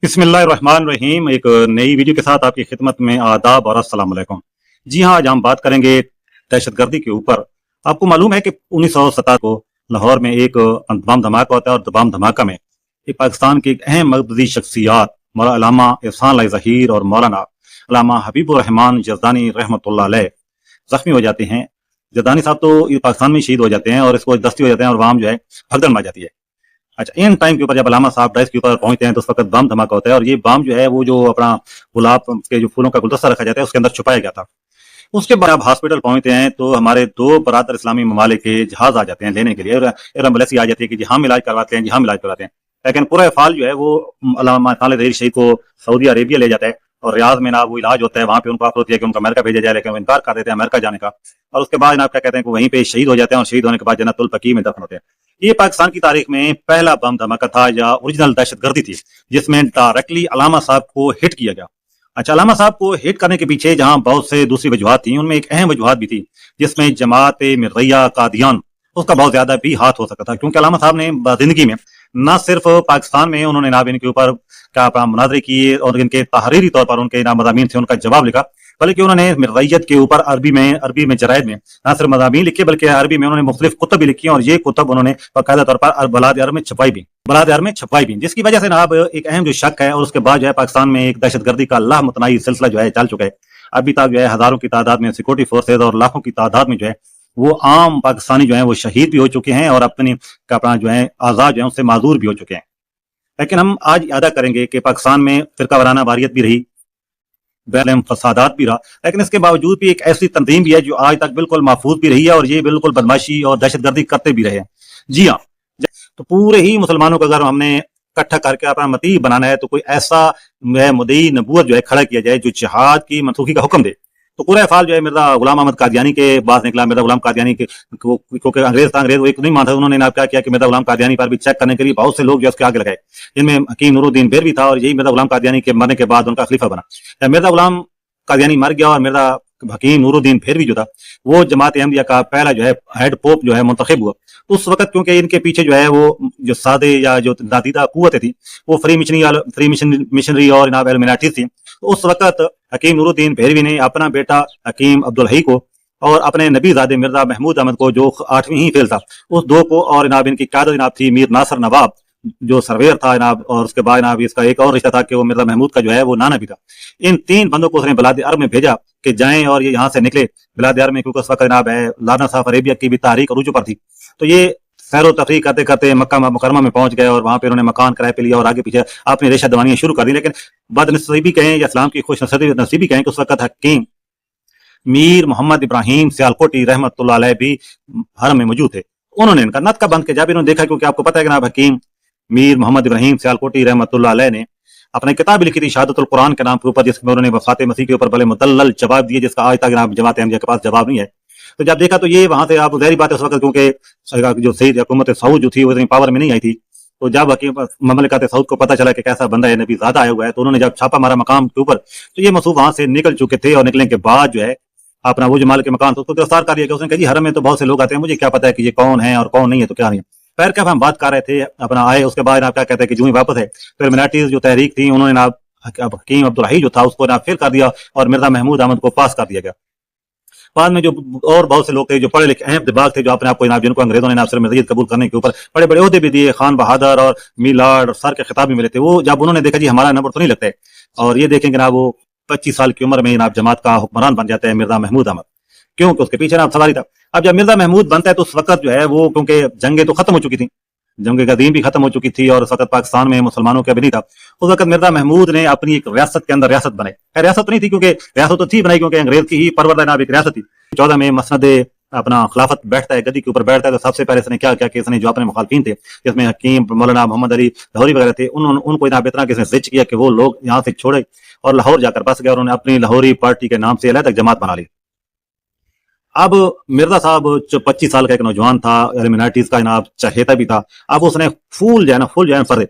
बिस्मिल्लाहिर्रहमानिर्रहीम। एक नई वीडियो के साथ आपकी खिदमत में आदाब और अस्सलाम वालेकुम। जी हाँ, आज हम बात करेंगे दहशतगर्दी के ऊपर। आपको मालूम है कि 1970 को लाहौर में एक बम धमाका होता है, और बम धमाका में एक पाकिस्तान की एक अहम मरकजी शख्सियात मौलाना अल्लामा एहसान लाई ज़हीर और मौलाना अल्लामा हबीबुर रहमान जरदानी रहमतुल्लाह अलैह जख्मी हो जाते हैं। जरदानी साहब तो पाकिस्तान में शहीद हो जाते हैं और इसको दस्ती हो जाते हैं और वहां जो है भगदड़ मच जाती है। अच्छा, इन टाइम के ऊपर जब अलामा साहब डाइस के ऊपर पहुंचते हैं तो उस वक्त बम धमाका होता है, और ये बम जो है वो जो अपना गुलाब के जो फूलों का गुलदस्ता रखा जाता है उसके अंदर छुपाया गया था। उसके बाद आप हॉस्पिटल पहुंचते हैं तो हमारे दो बरादर इस्लामी ममालिक के जहाज आ जाते हैं लेने के लिए, और एम्बुलेंस आ जाती है कि जी हम इलाज करवाते हैं, जी हम इलाज करवाते हैं। लेकिन पूरा फाल जो है वो अल्लामा खालिद ज़हीर शहीद को सऊदी अरेबिया ले जाता है, और रियाद में ना वो इलाज होता है। वहां पे उनको आफत होती है कि उनको अमेरिका भेजा जाए, लेकिन वो इनकार कर देते हैं अमेरिका जाने का। और उसके बाद आप क्या कहते हैं कि वहीं पे शहीद हो जाते हैं, और शहीद होने के बाद जन्नतुल बकी में दफन होते हैं। ये पाकिस्तान की तारीख में पहला बम धमाका था या ओरिजिनल दहशतगर्दी थी जिसमें डायरेक्टली अलामा साहब को हिट किया गया। अच्छा, अलामा साहब को हिट करने के पीछे जहां बहुत से दूसरी वजूहात थी, उनमें एक अहम वजूहात भी थी जिसमें जमात मिर्रैया कादियान उसका बहुत ज्यादा भी हाथ हो सकता था। क्योंकि अलामा साहब ने जिंदगी में न सिर्फ पाकिस्तान में उन्होंने ना इनके ऊपर क्या मुनाजरे किए और इनके तहरीरी तौर पर उनके ना मज़ामीन थे उनका जवाब लिखा, बल्कि उन्होंने मिर्रैयत के ऊपर अरबी में जरायद में न सिर्फ मज़ामीन लिखे बल्कि अरबी में उन्होंने मुख्तलिफ कुतब भी लिखी, और ये कुतब उन्होंने बाकायदा तौर पर बलाद में छपवाई भी, जिसकी वजह से ना अब एक अहम जो शक है। और उसके बाद जो है पाकिस्तान में एक दहशतगर्दी का लामुतनाही सिलसिला जो है चल चुका है। अभी तक जो है हजारों की तादाद में सिक्योरिटी फोर्सेज और लाखों की तादाद में जो है वो आम पाकिस्तानी जो है वो शहीद भी हो चुके हैं और अपना जो है आजाद जो है उससे माजूर भी हो चुके हैं। लेकिन हम आज यादा करेंगे कि पाकिस्तान में फिरका वाराना वारियत भी रही, बैरम फसादात भी रहा, लेकिन इसके बावजूद भी एक ऐसी तंजीम भी है जो आज तक बिल्कुल महफूज भी रही है, और ये बिल्कुल बदमाशी और दहशतगर्दी करते भी रहे हैं। जी हाँ, तो पूरे ही मुसलमानों को अगर हमने इकट्ठा करके अपना मती बनाना है तो कोई ऐसा मुद्दई नबूवत जो है खड़ा किया जाए जो जिहाद की मनसूखी का हुक्म दे। तो पूरा फाल जो है मिर्जा गुलाम अहमद कादियानी के पास निकला। मिर्जा गुलाम कादियानी के क्योंकि अंग्रेज वो एक नहीं मानता, उन्होंने क्या किया कि मिर्जा गुलाम कादियानी पर भी चेक करने के लिए बहुत से लोग जो उसके आगे लगाए, जिनमें हकीम नूरुद्दीन बेर भी था, और यही मिर्जा गुलाम कादियानी के मरने के बाद उनका खलीफा बना। मिर्जा गुलाम कादियानी मर गया और मिर्जा हकीम नूरुद्दीन फिर भी जो था वो जमात अहमदिया का पहला जो है हेड पोप जो है मुंतखब हुआ। उस वक्त क्योंकि इनके पीछे जो है वो जो सादे या जो नादीदा कुव्वतें थी वो फ्री मिशनरी और इनाब एलमिनाटी थी। तो उस वक्त हकीम नूरुद्दीन भेरवी ने अपना बेटा हकीम अब्दुल हई को और अपने नबीजादे मिर्जा महमूद अहमद को जो 8वीं ही फेल था उस दो को, और इनाब इनकी कायदत इनाब थी मीर नासर नवाब जो सर्वेयर था इनाब, और उसके बाद इनाब इसका एक और रिश्ता था कि वो मिर्जा महमूद का जो है वो नाना भी था। इन 3 बंदों को उसने बिलाद अरब में भेजा कि जाएं और ये यहाँ से निकले बिलाद अरब में, क्योंकि उस वक्त इनाब है लाना साफ अरेबिया की भी तारीख अरूज पर थी। तो ये सैरो तफरी करते करते मक्का मुकरमा में पहुंच गए, और वहां पे उन्होंने मकान किराए पे लिया और आगे पीछे आपने रेशा दवानियां शुरू कर दी। लेकिन बदनसीबी कहें या इस्लाम की खुश नसीबी कहें कि उस वक्त हकीम मीर मोहम्मद इब्राहिम सियालकोटी रहमतुल्लाह अलैह भी हरम में मौजूद थे। उन्होंने इनका नत का बंद किया जब इन्होंने देखा, क्योंकि आपको पता है कि ना हकीम मीर मोहम्मद इब्राहिम सियालकोटी रहमतुल्लाह अलैह ने अपनी किताब लिखी थी शहादतुल कुरान के नाम के ऊपर, जिसमें उन्होंने वफात मसीह के ऊपर बड़े मुदल्लल जवाब दिए, जिसका आज तक जमात अहमदिया के पास जवाब नहीं है। तो जब देखा तो ये वहां से आप ज़ाहिर बात है उस वक्त क्योंकि जो सईद हुकूमत सऊद जो थी वो इतनी पावर में नहीं आई थी। तो जब ममलिकत सऊद को पता चला कि कैसा बंदा है नबी ज़्यादा आया हुआ है, तो उन्होंने जब छापा मारा मकाम के ऊपर तो ये मसूब वहां से निकल चुके थे, और निकलने के बाद जो है अपना वो जो माल के मकान था उसको गिरफ्तार कर लिया गया। उसने कहा जी हरम में तो बहुत से लोग आते हैं, मुझे क्या पता है कि ये कौन है और कौन नहीं है, तो क्या नहीं है। फिर कब हम बात कर रहे थे अपना आए, उसके बाद आप क्या कहते हैं कि जो ही वापस है फिर मिनाटीज जो तहरीक थी उन्होंने हकीम अब्दुल हई जो था उसको फेल कर दिया और मिर्जा महमूद अहमद को पास कर दिया गया। बाद में जो और बहुत से लोग थे जो पढ़े लिखे अहम दिमाग थे जो अपने आपको जिनको अंग्रेजों ने सिर्फ मिर्जियत कबूल करने के ऊपर बड़े बड़े ओहदे भी दिए, खान बहादुर और मीलाड और सर के खिताब भी मिले थे, वो जब उन्होंने देखा जी हमारा नंबर तो नहीं लगता है, और ये देखेंगे ना वो 25 साल की उम्र में जनाब जमात का हुक्मरान बन जाता है मिर्जा महमूद अहमद, क्योंकि उसके पीछे ना सवारी था। अब जब मिर्जा महमूद बनता है तो उस वक्त जो है वो क्योंकि जंगें तो खत्म हो चुकी थी, जंग कदीम भी खत्म हो चुकी थी, और उस वक्त पाकिस्तान में मुसलमानों का भी नहीं था। उस वक्त मिर्जा महमूद ने अपनी एक रियासत के अंदर रियासत बनाई, रियासत तो नहीं थी क्योंकि रियासत तो थी बनाई क्योंकि अंग्रेज की ही परवरदा नाब एक रियासत थी। 14 में मसनद अपना खिलाफत बैठता है, गद्दी के ऊपर बैठता है, तो सबसे पहले इसने क्या किया कि इसने जो अपने मुखालफिन थे जिसमें हकीम मौलाना मोहम्मद अली लाहौरी वगैरह थे उनको इतना बेतना किसने स्विच किया कि वो लोग यहाँ से छोड़े और लाहौर जाकर बस गए, और उन्होंने अपनी लाहौरी पार्टी के नाम से अलग तक जमात बना ली। अब मिर्जा साहब जो 25 साल का एक नौजवान था, एलिमिनाटीज का इनाम चहेता भी था, अब उसने फुल जो है फर्ज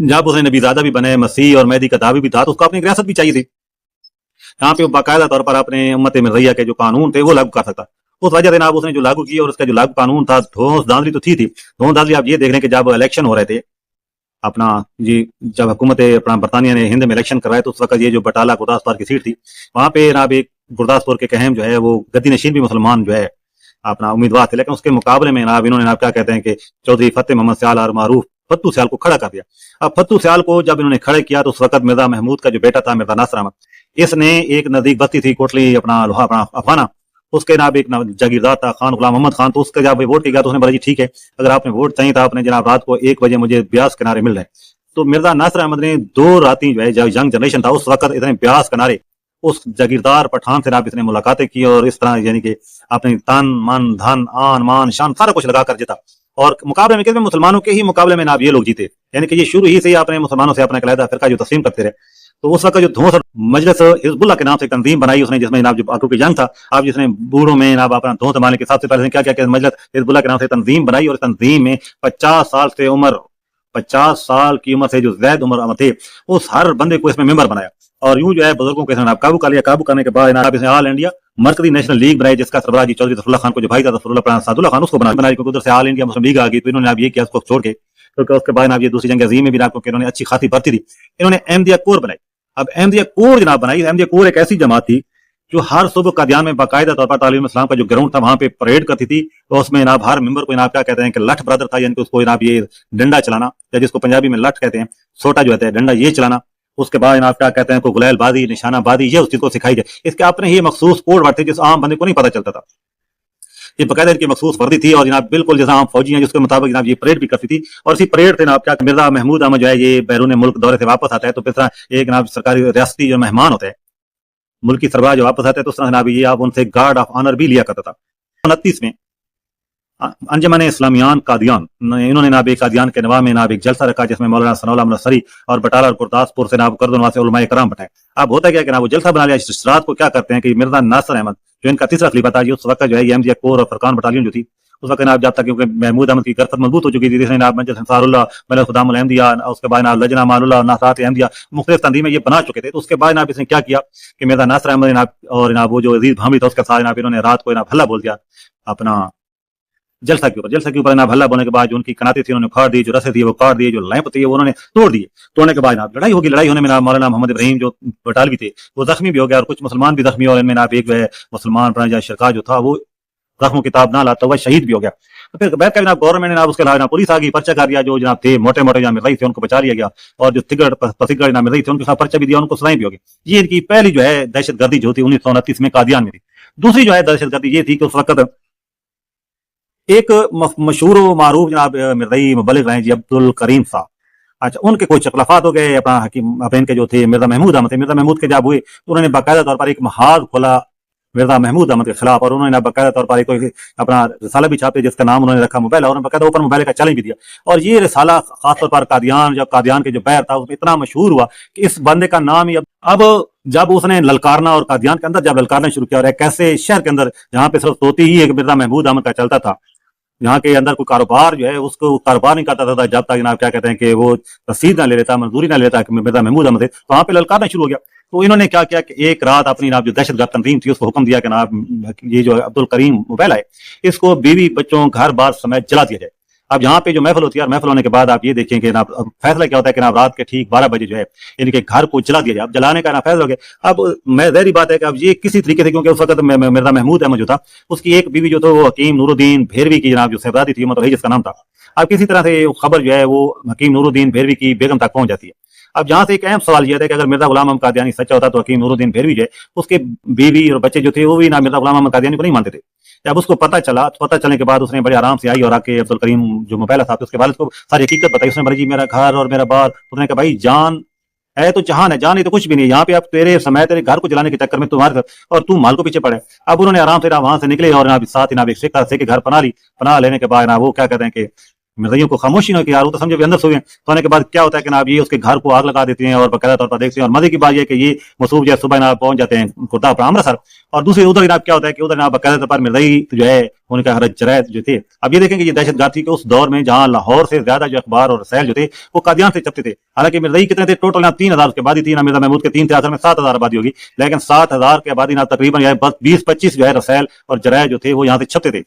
जब उसने नबीजादा भी बने, मसीह और मेहदी का दावी भी था, तो उसको अपनी रियासत भी चाहिए थी। यहाँ पे बाकायदा तौर पर अपने उम्मत मिर्रैया के जो कानून थे वो लागू कर सकता। उस वजह से ना उसने जो लागू किया, और उसका जो लागू कानून था धौंस धांधली तो थी धौंस धांधली। आप ये देख रहे हैं कि जब इलेक्शन हो रहे थे अपना जी जब हुकूमत अपना बरतानिया ने हिंद में इलेक्शन कराया तो उस वक्त ये जो बटाला गुरदासपुर की सीट थी, वहाँ पे जनाब एक गुरदासपुर के कहम जो है वो गद्दी नशीन भी मुसलमान जो है अपना उम्मीदवार थे, लेकिन उसके मुकाबले में जनाब इन्होंने क्या कहते हैं कि चौधरी फतेह मोहम्मद सियाल और मारूफ फत्तू सियाल को खड़ा कर दिया। अब फत्तू सियाल को जब इन्होंने खड़े किया तो उस वक्त मिर्जा महमूद का जो बेटा था मिर्जा नासिर अहमद, इसने एक नजदीक बस्ती थी कोटली अपना लोहा अपना अफाना, उसके जनाब एक जागीरदार था खान गुलाम मोहम्मद खान, तो उसके जब वोट किया तो उसने बोला जी ठीक है, अगर आपने वोट चाहिए था आपने जनाब रात को 1 बजे मुझे ब्यास किनारे मिल रहे। तो मिर्जा नासिर अहमद ने 2 रातें जो है जब यंग जनरेशन था उस वक्त इतने ब्यास किनारे उस जागीरदार पठान से इसने मुलाकातें की और इस तरह यानी कि अपनी तन मन धन आन मान शान सारा कुछ लगा कर जीता। और मुकाबले में कितने मुसलमानों के ही मुकाबले में ये लोग जीते, यानी कि ये शुरू ही से ही अपने मुसलमानों से अपना अलहदा फिरका जो तस्लीम करते रहे। तो उस वक्त जो धौंस मजलिस हिजबुल्लाह के नाम से तंजीम बनाई उसने, जिसमें जनाब जो आकू की जंग था, आप जिसने बूढ़ों में जनाब अपना धौंस मारने के सबसे पहले क्या क्या मजलिस हिजबुल्लाह के नाम से तंजीम बनाई और तंजीम में 50 साल से उम्र 50 साल की उम्र से जो जैद उम्र थे उस हर बंदे को इसमें मेंबर बनाया और यूं जो है बुजुर्गों को इसने काबू कर लिया। काबू करने के बाद इसने ऑल इंडिया मरकजी नेशनल लीग बनाई, जिसका सरबराह जी चौधरी जफरुल्लाह खान को जो भाई था जफरुल्लाह सादुल्लाह खान उसको बनाई, क्योंकि उधर से ऑल इंडिया मुस्लिम लीग आ गई। तो इन्होंने ये किया उसको छोड़ के, क्योंकि उसके बाद ये दूसरी जंग अजीम में भी आपको इन्होंने अच्छी खासी भर्ती दी, इन्होंने अहमदिया कोर बनाई। अब अहमदिया कोर जनाब बनाई, अहमदिया कोर एक ऐसी जमात थी जो हर सुबह कादियान में बाकायदा तौर पर तालीम इस्लाम का जो ग्राउंड था वहां पे परेड करती थी। तो उसमें जनाब हर मेंबर को जनाब क्या कहते हैं कि लठ ब्रदर था, यानी कि उसको जनाब ये डंडा चलाना, या जिसको पंजाबी में लठ कहते हैं, सोटा जो है डंडा ये चलाना। उसके बाद जनाब क्या कहते हैं को गुलैल बाजी निशाना बाजी ये उस चीज को सिखाई जाए। इसके अपने ही मखसूस कोड वर्ड थे जिस आम बंदे को नहीं पता चलता था। ये बकायदा इनकी मखसूस वर्दी थी और जनाब बिल्कुल जैसा आम फौजी हैं जिसके मुताबिक जनाब ये परेड भी करती थी। और इसी परेड थे जनाब क्या मिर्जा महमूद अहमद जो है ये बैरून मुल्क दौरे से वापस आता है, तो इस तरह एक जनाब सरकारी रियासती जो मेहमान होता है मुल्की सरबराह जो वापस आते हैं तो उस तरह जनाब ये आप उनसे गार्ड ऑफ ऑनर भी लिया करता था। 29 में अंजमन इस्लामियान कादियान इन्होंने नाब कादियान के नवा में नाब एक जलसा रखा जिसमें मौलाना सनाउल्लाह नसरी और बटाला और गुरदासपुर से नाब करदनवा से उलमाए कराम बैठाए। अब होता क्या कि ना वो जलसा बना लिया। इस रात को क्या करते हैं कि मिर्जा नासिर अहमद जो इनका तीसरा खलीफा था, उस वक्त जो है एमजिया कोर और फरकान बटालियन जो थी उस वक्त जब तक क्योंकि महमूद अहमद की गिरफ्त मजबूत हो चुकी थी, जिसने नाब मजलिस अंसारुल्लाह मलक खुदाम अहमदिया उसके बाद नाब लजना मानुल्लाह नासात अहमदिया मुख्तलिफ तंजीमें ये बना चुके थे। तो उसके बाद नाब इसने क्या किया कि मिर्जा नासिर अहमद नाब और नाब वो जो अजीज भामी था उसके साथ नाब इन्होंने रात को नाब हल्ला बोल दिया अपना जलसा के ऊपर नाब हल्ला बोलने के बाद जो उनकी कनाती थी उन्होंने उखाड़ दी, जो रस्से थी वो काट दिए, जो लैंप थी वो उन्होंने तोड़ दिए। तोड़ने के बाद नाब लड़ाई होगी। लड़ाई होने में नाब मौलाना मोहम्मद इब्राहिम जो बटालवी थे वो जख्मी भी हो गया और कुछ मुसलमान भी जख्मी, और इनमें नाब एक मुसलमान शिरका जो था वो जख्म किताब ना लाता हुआ शहीद भी हो गया। तो फिर बैठ कर जनाब गवर्नमेंट ने उसके अलावा पुलिस आ गई, पर्चा कर दिया। जो जनाब थे मोटे मोटे जहाँ मिल रही थे उनको बचा लिया गया और जो तिगड़ पसिगड़ मिल रही थे उनके साथ पर्चा भी दिया, उनको सजाएं भी हो गई। ये इनकी पहली जो है दहशतगर्दी जो थी 1929 में कादियान में थी। दूसरी जो है दहशतगर्दी ये थी कि उस वक्त एक मशहूर मारूफ जनाब मिर्ज़ाई मुबल्लिग रहे जी अब्दुल करीम साहब, अच्छा उनके कोई इख्तिलाफात हो गए अपना हकीम अपने इनके जो थे मिर्जा महमूद अहमद थे। मिर्जा महमूद के जब हुए तो उन्होंने बाकायदा तौर पर एक महाज खोला मिर्जा महमूद अहमद के खिलाफ, और उन्होंने बाकायदा तौर पर कोई अपना रिसाला भी छापे जिसका नाम उन्होंने रखा मुबैला, और बाकायदा ऊपर मुबैले का चैलेंज भी दिया। और ये रिसाला खासतौर पर कादियान के जो बैर था उसमें इतना मशहूर हुआ कि इस बंदे का नाम ही अब जब उसने ललकारना और कादियान के अंदर जब ललकारना शुरू किया और एक ऐसे शहर के अंदर जहाँ पे सिर्फ तोती ही एक मिर्जा महमूद अहमद का चलता था, यहाँ के अंदर कोई कारोबार जो है उसको कारोबार नहीं करता था जब तक जनाब क्या कहते हैं कि वो रसीद ना ले लेता, मंजूरी ना लेता कि मिर्जा महमूद अहमद है, तो वहाँ पे ललकारना शुरू हो गया। तो इन्होंने क्या किया कि एक रात अपनी नाब जो दहशतगर्द तंजीम थी उसको हुक्म दिया कि नाब ये जो अब्दुल करीम मुबैला है इसको बीवी बच्चों घर बार समेत जला दिया जाए। अब यहाँ पे जो महफिल होती है, महफिल होने के बाद आप ये देखें कि नाब फैसला क्या होता है कि नाब रात के ठीक 12 बजे जो है इनके घर को जला दिया जाए। अब जलाने का ना फैसला हो गया। अब मैं ज़ाहिर बात है कि अब ये किसी तरीके से, क्योंकि उस वक्त मिर्जा महमूद अहमद जो था उसकी एक बीवी जो था वो हकीम नूरुद्दीन भेरवी की जनाब जो शहजादी थी मतलब जिसका नाम था, अब किसी तरह से खबर जो है वो हकीम नूरुद्दीन भेरवी की बेगम तक पहुंच जाती है। अब जहां से एक अहम सवाल यह था कि अगर मिर्जा गुलाम अहमद कादियानी सच्चा होता तो हकीम नूरुद्दीन भेरवी जो है उसके बीवी और बच्चे जो थे वो भी ना मिर्जा गुलाम अहमद कादियानी को नहीं मानते थे। जब उसको पता चला, पता चलने के बाद उसने बड़े आराम से आई और आके अब्दुल करीम जो मुबैला था उसके वालिद को सारी हकीकत बताई। उसने बोला जी मेरा घर और मेरा बार, उसने कहा भाई जान है तो जहान है, जान नहीं तो कुछ भी नहीं, यहाँ पे आप तेरे समय तेरे घर को जलाने के चक्कर में तुम्हारे और तू माल को पीछे पड़े। अब उन्होंने आराम से वहां से निकले और साथ ही एक घर पना ली। पना लेने के बाद ना वो क्या कहते हैं कि मिर्जाइयों को खामोशी ना कि यार वो तो समझे भी अंदर सोए। तो आने के बाद क्या होता है कि ना ये उसके घर को आग लगा देते हैं और बाकायदा तौर पर देखते हैं। और मजे की बात यह है कि ये मसूब जो है सुबह ना पहुंच जाते हैं कुर्ता पर अमृतसर, और दूसरी उधर जनाब क्या होता है कि उधर जनाब बाकायदा तौर पर मिर्जाई जो है उनका हरज जरायत जो थे। अब ये देखेंगे ये दहशतगर्द थी कि उस दौर में जहां लाहौर से ज्यादा जो अखबार और रसायल जो थे वो कादियान से छपते थे। हालांकि मिर्जाई कितने थे टोटल ना 3000 के आबादी थी ना, मिर्जा महमूद के 3 थे, आखिर में 7000 आबादी होगी, लेकिन 7000 की आबादी ना तकरीबन 20-25 जो है रसायल और जरायत जो थे वो यहाँ से छपते थे।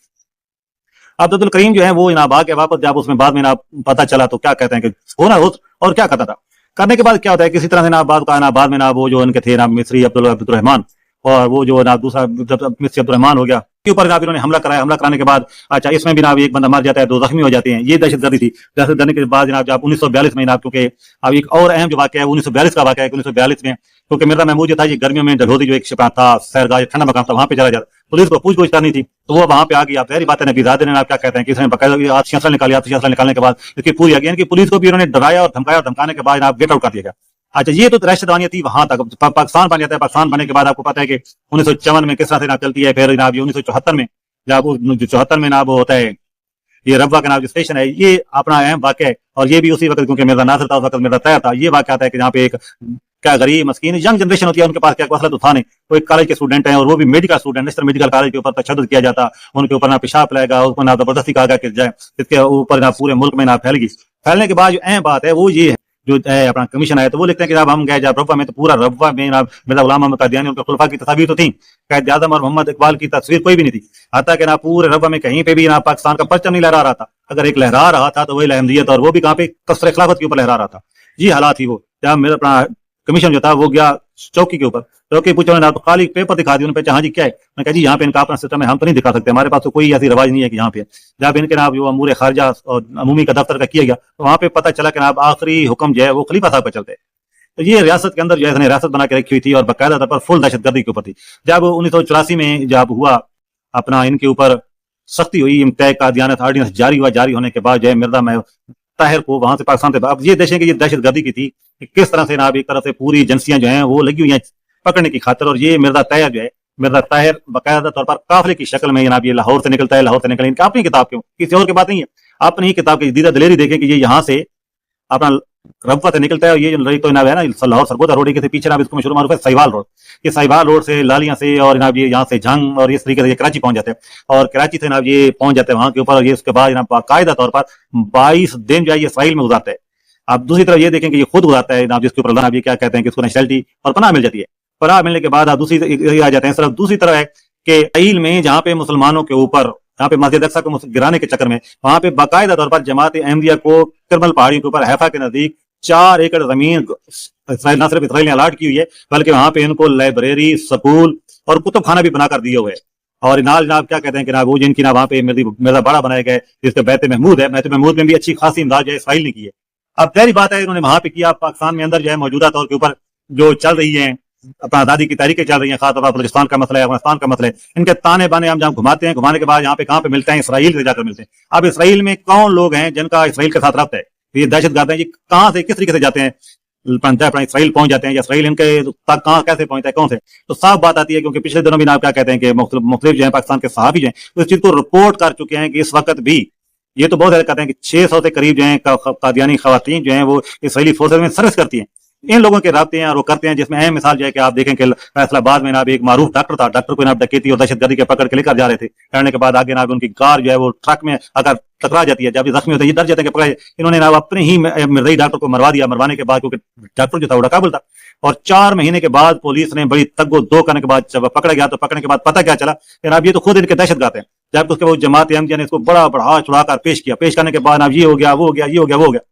عبد الکریم جو ہے وہ جناب آ کے واپس جب اس میں بعد میں جناب پتہ چلا تو کیا کہتے ہیں کہ ہونا ہو اور کیا کرتا تھا کرنے کے بعد کیا ہوتا ہے کسی طرح سے جناب بعد کا بعد میں جناب وہ جو ان کے تھے جناب مصری عبد الرحمان اور وہ جو جناب دوسرا مصری عبد الرحمان ہو گیا کے اوپر جناب انہوں نے حملہ کرایا. حملہ کرانے کے بعد اچھا اس میں بھی جناب ایک بندہ مر جاتا ہے, 2 زخمی ہو جاتے ہیں. یہ دہشت گردی تھی. دہشت گردی کے بعد جناب 1942 میں جناب کیونکہ اب ایک اور اہم جو واقعہ ہے 1942 کا واقعہ ہے. 1942 میں کیونکہ مرزا محمود جو تھا یہ گرمیوں میں ڈلہوزی جو ایک شپا تھا سیرگاہ ٹھنڈا مقام تھا وہاں پہ چلا جاتا. پولیس کو پوچھ گچھ کرنی تھی تو وہ وہاں پہ آ گئی. آپ ظاہری بات ہے نبی زادے نے آپ کیا کہتے ہیں کہ اس نے باقاعدہ آتشی اسلحہ نکالی. آتشی اسلحہ نکالنے کے بعد اس کی پوری یعنی کہ پولیس کو بھی انہوں نے ڈرایا اور دھمکانے کے بعد جناب گیٹ آؤٹ کر دیا گیا. اچھا یہ تو دہشت دانیہ تھی وہاں تک. پاکستان بن جاتا ہے. پاکستان بننے کے بعد آپ کو پتا ہے کہ 1954 میں کس طرح سے جناب چلتی ہے. پھر جناب 1974 میں جب 74 میں جناب ہوتا ہے یہ ربوہ کا نام جو اسٹیشن ہے یہ اپنا اہم واقعہ ہے. اور یہ بھی اسی وقت کیونکہ مرزا ناصر تھا اس وقت مرزا طاہر تھا. یہ واقعہ آتا ہے کہ جہاں پہ ایک کیا غریب مسکین ینگ جنریشن ہوتی ہے ان کے پاس کیا مسئلہ تو تھا نہیں. وہ ایک کالج کے اسٹوڈنٹ ہیں اور وہ بھی medical student. National medical college کے اوپر تشدد کیا جاتا. ان کے اوپر نہ پیشاب لائے گا اس کو نہ زبردستی کہا گیا کہ جائے اس کے اوپر نہ پورے ملک میں نہ پھیل گئی. پھیلنے کے بعد جو اہم بات ہے وہ یہ ہے جو اپنا کمیشن ہے تو وہ لکھتے ہیں کہ جب ہم گئے جب ربوہ میں تو پورا ربوہ میں مرزا غلام محمد قادیانی ان کے خلفاء کی تصاویر تو تھیں. قائد اعظم اور محمد اقبال کی تصویر کوئی بھی نہیں تھی. حتیٰ کہ پورے ربوہ میں کہیں پہ بھی پاکستان کا پرچم نہیں لہرا رہا تھا. اگر ایک لہرا رہا تھا تو وہی احمدیت اور وہ بھی کہاں پہ کثر خلافت کے اوپر لہرا رہا تھا. یہ حالات تھی. وہ جب میرا اپنا کمیشن جو تھا وہ گیا چوکی کے اوپر. چوکی پوچھا انہوں نے خالی پیپر دکھا دیا. انہوں نے ہاں جی کیا ہے. میں کہا جی یہاں پہ ان کا اپنا سسٹم ہے ہم تو نہیں دکھا سکتے. ہمارے پاس تو کوئی ایسی رواج نہیں ہے کہ یہاں پہ جب ان کے نام جو امور خارجہ اور عمومی کا دفتر کا کیا گیا تو وہاں پہ پتہ چلا کہ جناب آخری حکم جو ہے وہ خلیفہ صاحب کا چلتے. تو یہ ریاست کے اندر جو ہے ریاست بنا کے رکھی ہوئی تھی اور باقاعدہ طور پر فل دہشت گردی کے اوپر تھی. جب 1984 میں جب ہوا اپنا ان کے اوپر سختی ہوئی امتیاز کا دیانت آرڈیننس جاری ہوا. جاری ہونے کے بعد جو ہے مرزا طاہر کو وہاں سے پاکستان سے اب یہ دیکھیں کہ یہ دہشت گردی کی تھی کہ کس طرح سے جناب ایک طرف سے پوری ایجنسیاں جو ہیں وہ لگی ہوئی ہیں پکڑنے کی خاطر. اور یہ مرزا طاہر جو ہے مرزا طاہر باقاعدہ طور پر قافلے کی شکل میں جناب یہ لاہور سے نکلتا ہے. لاہور سے نکلے ان کی اپنی کتاب کیوں کسی اور کی بات نہیں ہے. اپنی ہی کتاب کی دیدہ دلیری دیکھیں کہ یہ یہاں سے اپنا ربوہ سے نکلتا ہے. اور یہ جو لڑائی تو جناب ہے نا لاہور سرگودا روڈ کے پیچھے جناب اس کو مشہور معروف ہے سہیوال روڈ. یہ سہیوال روڈ سے لالیاں سے اور جناب یہ یہاں سے جھنگ اور اس طریقے سے کراچی پہنچ جاتے ہیں. اور کراچی سے جناب یہ پہنچ جاتے ہیں وہاں کے اوپر. اور یہ اس کے بعد جناب باقاعدہ طور پر 22 دن جو ہے یہ اسرائیل میں گزارتا ہے. آپ دوسری طرف یہ دیکھیں کہ یہ خود گزارتا ہے جناب جس کے اوپر جناب یہ کیا کہتے ہیں کہ اس کو نیشنلٹی اور پناہ مل جاتی ہے. پناہ ملنے کے بعد آپ دوسری آ جاتے ہیں. صرف دوسری طرف ہے کہ اسرائیل میں جہاں پہ مسلمانوں کے اوپر جہاں پہ مسجد اقصی کو گرانے کے چکر میں وہاں پہ باقاعدہ طور پر جماعت احمدیہ کو کرمل پہاڑیوں کے اوپر حیفا کے نزدیک 4 ایکڑ زمین اسرائیل نہ صرف اسرائیل نے الاٹ کی ہوئی ہے بلکہ وہاں پہ ان کو لائبریری سکول اور کتب خانہ بھی بنا کر دیے ہوئے. اور نال جناب کیا کہتے ہیں کہ وہ جن کی وہاں پہ مرزا باڑا بنائے گئے جس کے بیت محمود ہے. بیت محمود میں بھی اچھی خاصی امداد جو ہے اسرائیل نے کی ہے. اب ظاہری بات ہے انہوں نے وہاں پہ کیا. پاکستان میں اندر جو ہے موجودہ طور کے اوپر جو چل رہی ہیں اپنا آزادی کی تحریکیں چل رہی ہیں خاص طور پر بلوچستان کا مسئلہ ہے افغانستان کا مسئلہ ہے. ان کے تانے بانے ہم جہاں گھماتے ہیں گھمانے کے بعد یہاں پہ کہاں پہ ملتے ہیں اسرائیل سے جا کر ملتے ہیں. اب اسرائیل میں کون لوگ ہیں جن کا اسرائیل کے ساتھ رابطہ ہے. یہ دہشت گرد ہیں یہ کہاں سے کس طریقے سے جاتے ہیں اپنا اسرائیل پہنچ جاتے ہیں یا اسرائیل ان کے تک کہاں کیسے پہنچتا ہے کون سے. تو صاف بات آتی ہے کیونکہ پچھلے دنوں بھی آپ کیا کہتے ہیں کہ مختلف جو ہیں پاکستان کے صحافی جو ہیں اس چیز کو رپورٹ کر چکے ہیں کہ اس وقت بھی یہ تو بہت زیادہ کہتے ہیں کہ 600 سے قریب جو ہیں قادیانی خواتین جو ہیں وہ اسرائیلی فورسز میں سروس کرتی ہیں. ان لوگوں کے رابطے ہیں اور وہ کرتے ہیں جس میں اہم مثال جو ہے کہ آپ دیکھیں کہ فیصلہ آباد میں جناب ایک معروف ڈاکٹر تھا. ڈاکٹر کو جناب ڈکیتی اور دہشت گردی کے پکڑ کے لے کر جا رہے تھے. کرنے کے بعد آگے جناب ان کی کار جو ہے وہ ٹرک میں اگر ٹکرا جاتی ہے جب یہ زخمی ہوتے ہیں یہ ڈر جاتے ہیں کہ پکڑے. انہوں نے جناب اپنے ہی مرزائی ڈاکٹر کو مروا دیا. مروانے کے بعد کیونکہ ڈاکٹر جو تھا وہ کابل تھا اور 4 مہینے کے بعد پولیس نے بڑی تگ و دو کرنے کے بعد جب پکڑا گیا تو پکڑنے کے بعد پتہ کیا چلا جناب یہ تو خود ان کے دہشت گرد ہیں. جب اس کے بعد جماعت احمدیہ نے اس کو بڑا بڑھا چڑھا کر پیش کیا. پیش کرنے کے بعد جناب یہ ہو گیا وہ ہو گیا یہ ہو گیا وہ ہو گیا.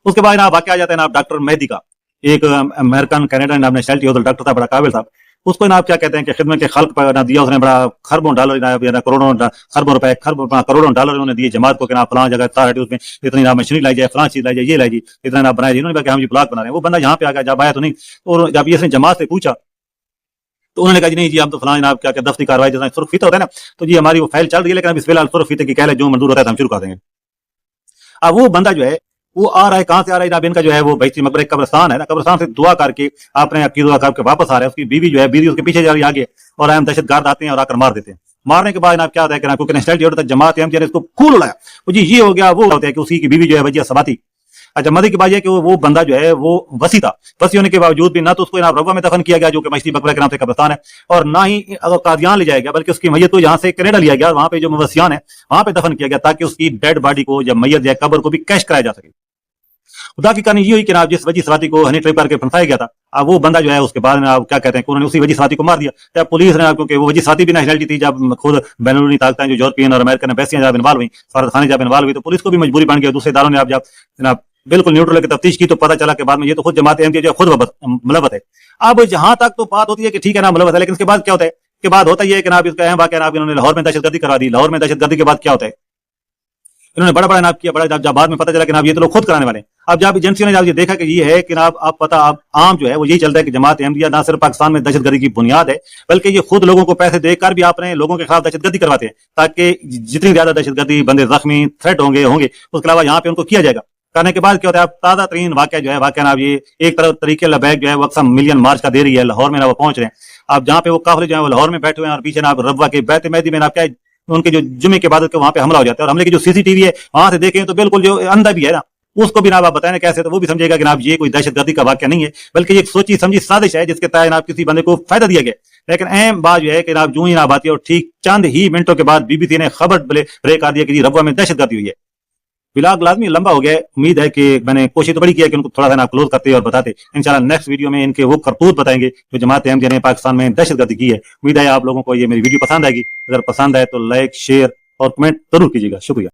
اس کے بعد جناب واقعہ آ جاتا ہے جناب ڈاکٹر مہدی کا. ایک امریکن کینیڈین نیشنلٹی ہوتا ڈاکٹر تھا بڑا قابل صاحب. اس کو جناب کیا کہتے ہیں کہ خدمت کے خلق پر دیا اس نے بڑا خربوں ڈالر کروڑوں خربوں روپے کروڑوں ڈالر انہوں نے دیے جماعت کو کہ جناب فلاں جگہ تھا اس میں اتنی جناب مشینری لائی جائے فلاں چیز لائی جائے یہ لائی جی اتنا جناب بنائے جی. انہوں نے کہا کہ ہم جی بلاک بنا رہے ہیں. وہ بندہ یہاں پہ آ گیا جب آیا تو نہیں. اور جب اس نے جماعت سے پوچھا تو انہوں نے کہا جی نہیں جی ہم تو فلاں جناب کیا دفتری کاروائی جیسا سرخ فیتے ہوتا ہے نا تو جی ہماری وہ فائل چل رہی ہے لیکن اب اس فی الحال سرخ فیتے کی کہہ لے جو منظور ہوتا ہے تو ہم شروع کر دیں گے. اب وہ بندہ جو ہے وہ آ رہا ہے کہاں سے آ رہا ہے جناب ان کا جو ہے وہ بیتی مقبرہ قبرستان ہے نا قبرستان سے دعا کر کے اپنے عقیدہ و کے واپس آ رہا ہے. اس کی بیوی جو ہے بیوی اس کے پیچھے جا رہی ہے آگے اور اہم دہشت گرد آتے ہیں اور آ کر مار دیتے ہیں. مارنے کے بعد جناب کیا ہوتا ہے کہ کیونکہ نیشنلٹی ہوتا ہے جماعت احمدیہ نے اس کو پھول اڑایا. وہ جی یہ ہو گیا وہ ہوتا ہے کہ اسی کی بیوی جو ہے وجیہ سباتی. اچھا مزے کی بات یہ کہ وہ بندہ جو ہے وہ وسیع تھا. وسیع ہونے کے باوجود بھی نہ تو اس کو جناب ربوہ میں دفن کیا گیا جو کہ مشتی مقبرہ کے نام سے قبرستان ہے اور نہ ہی قادیان لے جایا گیا بلکہ اس کی میت کو یہاں سے کینیڈا لیا گیا. وہاں پہ جو مویشیان ہے وہاں پہ دفن کیا گیا تاکہ اس کی ڈیڈ باڈی کو جب میت جائے قبر کو بھی کیش کرایا جا سکے. خدا کی کہانی یہ ہوئی کہ جناب جس وجی سراتی کو ہنی ٹریپ کر کے پھنسایا گیا تھا، اب وہ بندہ جو ہے اس کے بعد جناب کیا کہتے ہیں کہ انہوں نے اسی وجی سراتی کو مار دیا. جب پولیس نے، کیونکہ وہ وجی سراتی بھی نیشنلٹی تھی، جب خود بین الاقوامی طاقتیں جو یورپین اور امریکن ایمبیسیاں جب انوالو ہوئی، سفارتخانے جب انوالو ہوئی، تو پولیس کو بھی مجبوری بن گئی. دوسرے اداروں نے جب جناب بالکل نیوٹرل کی تفتیش کی تو پتہ چلا کہ بعد میں یہ تو خود جماعت احمدیہ جو خود ملوث ہے. اب جہاں تک تو بات ہوتی ہے کہ ٹھیک ہے نا ملوث ہے، لیکن اس کے بعد کیا ہوتا ہے کہ بعد ہوتا یہ ہے کہ جناب اس کا اہم واقعہ جناب انہوں نے لاہور میں دہشت گردی کروا دی. لاہور میں دہشت گردی کے بعد کیا ہوتا ہے، انہوں نے بڑا بڑا ناب کیا، بڑا جب بعد میں پتہ چلا کہ جناب یہ تو لوگ خود کرانے والے ہیں. اب جب ایجنسیوں نے جب یہ دیکھا کہ یہ ہے کہ جناب اب پتہ اب عام جو ہے وہ یہی چلتا ہے کہ جماعت احمدیہ نہ صرف پاکستان میں دہشت گردی کی بنیاد ہے، بلکہ یہ خود لوگوں کو پیسے دے کر بھی اپنے لوگوں کے خلاف دہشت گردی کرواتے ہیں، تاکہ جتنی زیادہ دہشت گردی بندے زخمی تھریٹ ہوں گے اس کے علاوہ یہاں پہ ان کو کیا جائے گا. کرنے کے بعد کیا ہوتا ہے، اب تازہ ترین واقعہ جو ہے واقعہ جناب یہ ایک طرف طریقے لبیک جو ہے وہ اکثر ملین مارچ کا دے رہی ہے، لاہور میں وہ پہنچ رہے ہیں. اب جہاں پہ وہ قافلے جو ہیں وہ لاہور میں بیٹھے ہوئے ہیں، اور پیچھے جناب ربوہ کے بیت مہدی میں کیا ان کے جو جمعے کے بعد وہاں پہ حملہ ہو جاتا ہے، اور حملے کی جو سی سی ٹی وی ہے وہاں سے دیکھیں تو بالکل جو اندھا بھی ہے نا، اس کو بھی جناب آپ بتائیں کیسے، تو وہ بھی سمجھے گا کہ جناب یہ کوئی دہشت گردی کا واقعہ نہیں ہے، بلکہ یہ ایک سوچی سمجھی سازش ہے جس کے تحت جناب کسی بندے کو فائدہ دیا گیا. لیکن اہم بات جو ہے کہ جناب جو ہی جناب آتی ہے اور ٹھیک چند ہی منٹوں کے بعد بی بی سی نے خبر بریک کر دیا کہ جی ربوہ میں دہشت گردی ہوئی ہے. بلاگ لازمی لمبا ہو گیا ہے، امید ہے کہ میں نے کوشش تو بڑی کی ہے کہ ان کو تھوڑا سا نا کلوز کرتے اور بتاتے. انشاءاللہ نیکسٹ ویڈیو میں ان کے وہ کرتوت بتائیں گے جو جماعت احمدیہ نے پاکستان میں دہشت گردی کی ہے. امید ہے آپ لوگوں کو یہ میری ویڈیو پسند آئے گی، اگر پسند آئے تو لائک شیئر اور کمنٹ ضرور کیجیے گا. شکریہ.